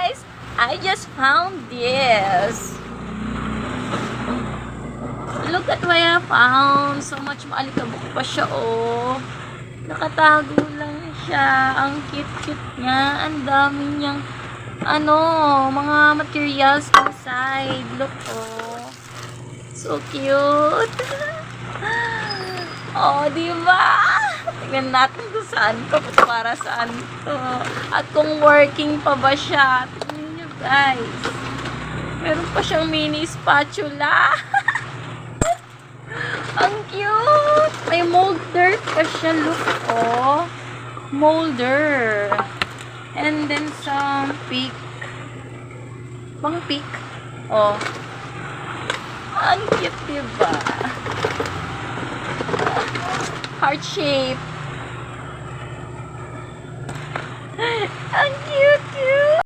guys, I just found this. Look at what I found. So much maalikabok pa siya, oh. Nakatago lang siya. Ang cute-cute niya. Ang dami niyang, mga materials inside. Look, oh. So cute. Oh, diba? Tingnan natin kung saan to. Para saan to. At kung working pa ba siya. Tingnan nyo, guys. Meron pa siyang mini spatula. Ang cute! May molder pa siya. Look, oh. Molder. And then some pick. Pang pick. Oh. Ang cute, diba? Heart shape.